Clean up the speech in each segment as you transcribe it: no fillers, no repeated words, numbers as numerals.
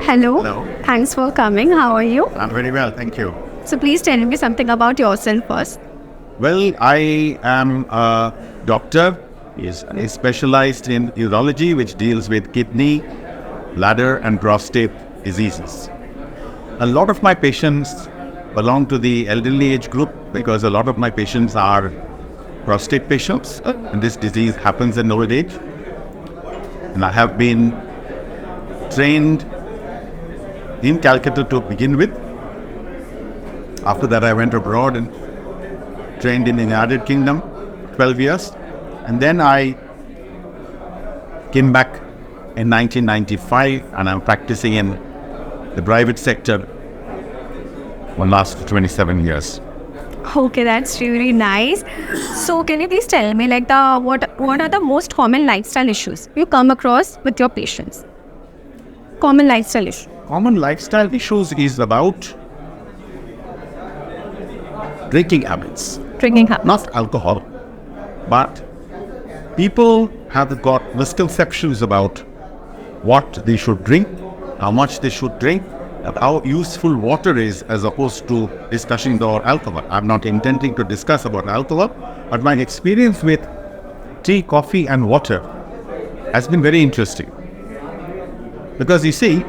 Hello. Hello. Thanks for coming. How are you? I'm very well, thank you. So please tell me something about yourself first. Well, I am a doctor. I specialized in urology, which deals with kidney, bladder, and prostate diseases. A lot of my patients belong to the elderly age group because a lot of my patients are prostate patients, and this disease happens in old age. And I have been trained in Calcutta to begin with. After that, I went abroad and trained in the United Kingdom, 12 years. And then I came back in 1995, and I'm practicing in the private sector for the last 27 years. Okay, that's really nice. So can you please tell me what are the most common lifestyle issues you come across with your patients? Common lifestyle issues. Common lifestyle issues is about drinking habits. Drinking habits. Not alcohol, but people have got misconceptions about what they should drink, how much they should drink, and how useful water is as opposed to discussing about alcohol. I'm not intending to discuss about alcohol, but my experience with tea, coffee and water has been very interesting. Because you see,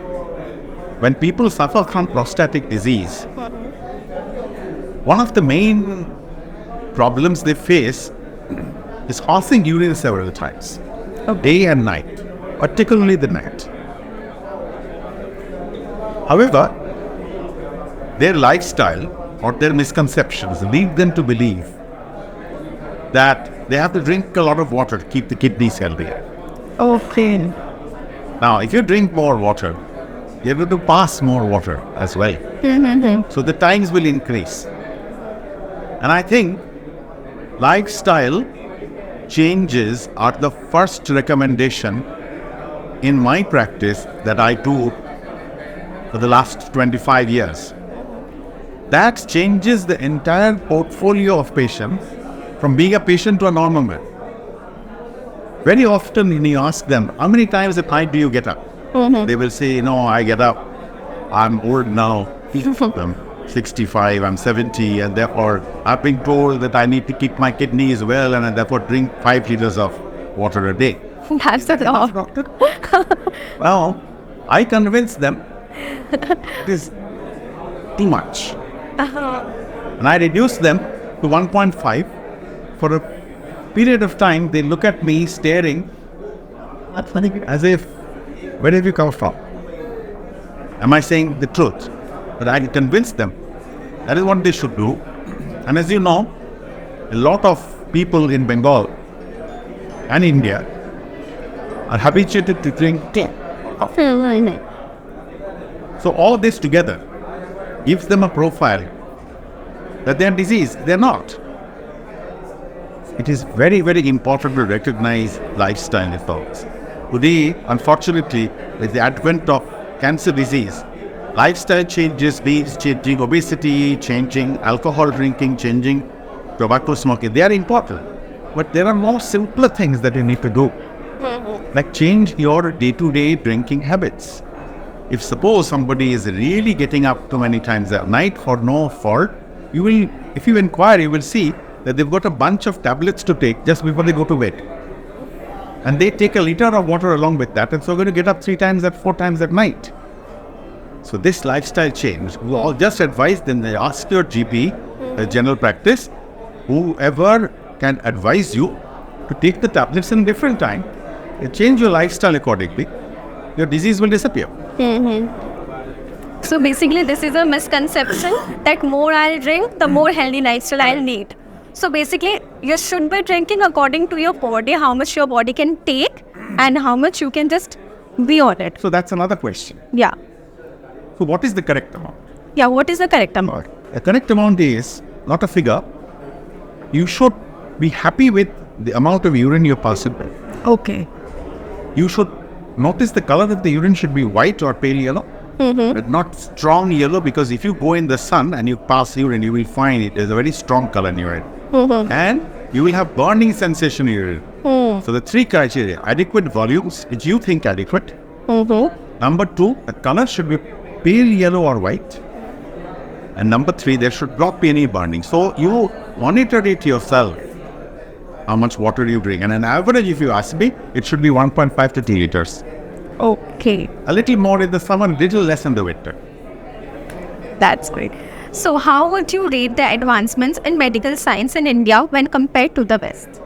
when people suffer from prostatic disease, one of the main problems they face is passing urine several times, day and night, particularly the night. However, their lifestyle or their misconceptions lead them to believe that they have to drink a lot of water to keep the kidneys healthy. Okay. Now, if you drink more water, you're going to pass more water as well. So the times will increase. And I think lifestyle changes are the first recommendation in my practice that I do for the last 25 years. That changes the entire portfolio of patients from being a patient to a normal man. Very often when you ask them, how many times a night do you get up? They will say, no, I get up. I'm old now. I'm 65, I'm 70, and therefore I've been told that I need to keep my kidneys well, and I therefore drink 5 liters of water a day. That's a lot. Well, I convince them it is too much. And I reduce them to 1.5. For a period of time, they look at me staring as if, where have you come from? Am I saying the truth? But I convince them that is what they should do. And as you know, a lot of people in Bengal and India are habituated to drink tea. So all this together gives them a profile that they're diseased. They're not. It is very, very important to recognize lifestyle effects. Today, unfortunately, with the advent of cancer disease, lifestyle changes means changing obesity, changing alcohol drinking, changing tobacco smoking. They are important. But there are more simpler things that you need to do. Like change your day-to-day drinking habits. If suppose somebody is really getting up too many times at night for no fault, if you inquire, you will see that they've got a bunch of tablets to take just before they go to bed. And they take a liter of water along with that, and so they're going to get up 4 times at night. So this lifestyle change, I'll just advise them, they ask your GP, general practice, whoever can advise you to take the tablets in a different time, you change your lifestyle accordingly, your disease will disappear. So basically this is a misconception that more I'll drink, the more healthy lifestyle I'll need. So basically you should be drinking according to your body, how much your body can take and how much you can just be on it. So that's another question. Yeah. So what is the correct amount? Yeah, what is the correct amount? The correct amount is not a figure. You should be happy with the amount of urine you're passing. Okay. You should notice the color of the urine should be white or pale yellow, but not strong yellow, because if you go in the sun and you pass urine, you will find it is a very strong color in urine. And you will have burning sensation in urine. So the 3 criteria: adequate volumes, which you think adequate, Number 2, the color should be pale yellow or white. And number 3, there should not be any burning. So you monitor it yourself, how much water you drink. And an average, if you ask me, it should be 1.5 to 2 liters. Okay. A little more in the summer, little less in the winter. That's great. So how would you rate the advancements in medical science in India when compared to the West?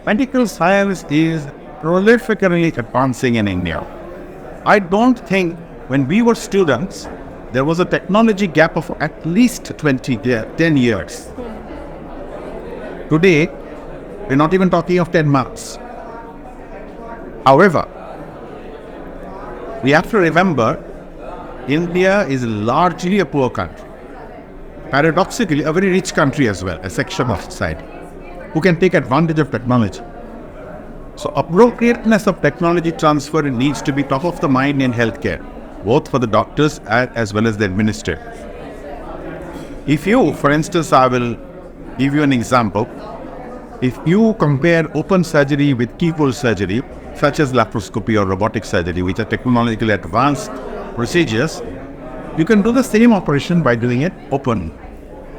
Medical science is prolifically advancing in India. I don't think when we were students, there was a technology gap of at least 10 years. Today, we're not even talking of 10 months. However, we have to remember, India is largely a poor country. Paradoxically, a very rich country as well, a section of society, who can take advantage of technology. So appropriateness of technology transfer needs to be top of the mind in healthcare, both for the doctors as well as the administrators. If you, for instance, I will give you an example. If you compare open surgery with keyhole surgery, such as laparoscopy or robotic surgery, which are technologically advanced procedures, you can do the same operation by doing it open,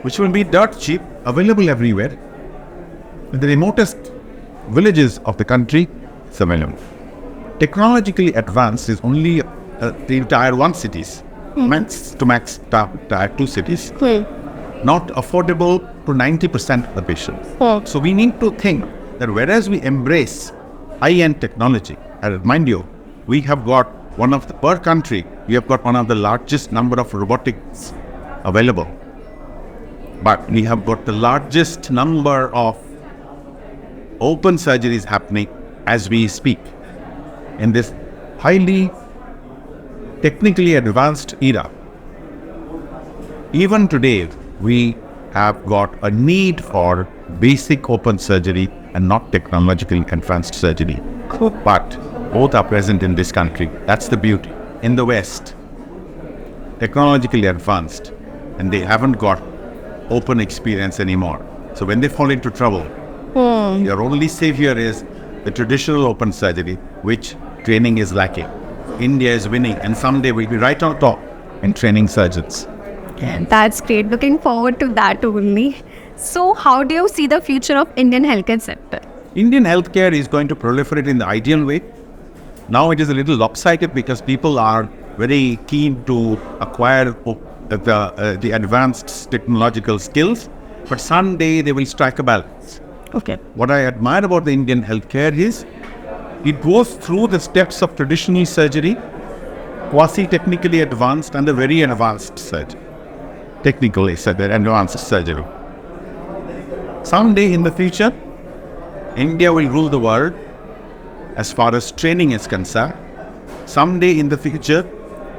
which will be dirt cheap, available everywhere. In the remotest villages of the country, it's available. Technologically advanced is only the Tier 1 cities, max Tier 2 cities, not affordable to 90% of the patients. So we need to think that whereas we embrace high-end technology, I remind you, we have got per country, we have got one of the largest number of robotics available. But we have got the largest number of open surgeries happening as we speak. In this highly technically advanced era, even today, we have got a need for basic open surgery and not technologically advanced surgery. But both are present in this country. That's the beauty. In the West, technologically advanced, and they haven't got open experience anymore. So when they fall into trouble, your only savior is the traditional open surgery, which training is lacking. India is winning, and someday we'll be right on top in training surgeons. That's great. Looking forward to that only. So how do you see the future of Indian healthcare sector? Indian healthcare is going to proliferate in the ideal way. Now it is a little lopsided because people are very keen to acquire the advanced technological skills, but someday they will strike a balance. Okay. What I admire about the Indian healthcare is it goes through the steps of traditional surgery, quasi-technically advanced, and the very advanced surgery. Technically advanced surgery. Someday in the future, India will rule the world as far as training is concerned. Someday in the future,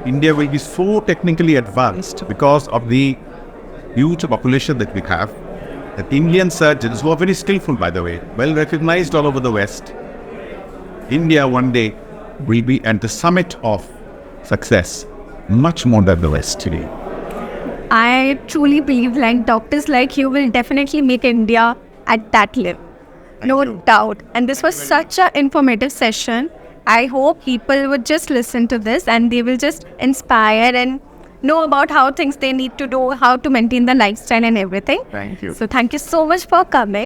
India will be so technically advanced because of the huge population that we have, that Indian surgeons, who are very skillful by the way, well recognized all over the West, India one day will be at the summit of success, much more than the West today. I truly believe doctors like you will definitely make India at that level. No doubt. And this was such an informative session. I hope people would just listen to this and they will just inspire and know about how things they need to do, how to maintain the lifestyle and everything. Thank you. So thank you so much for coming.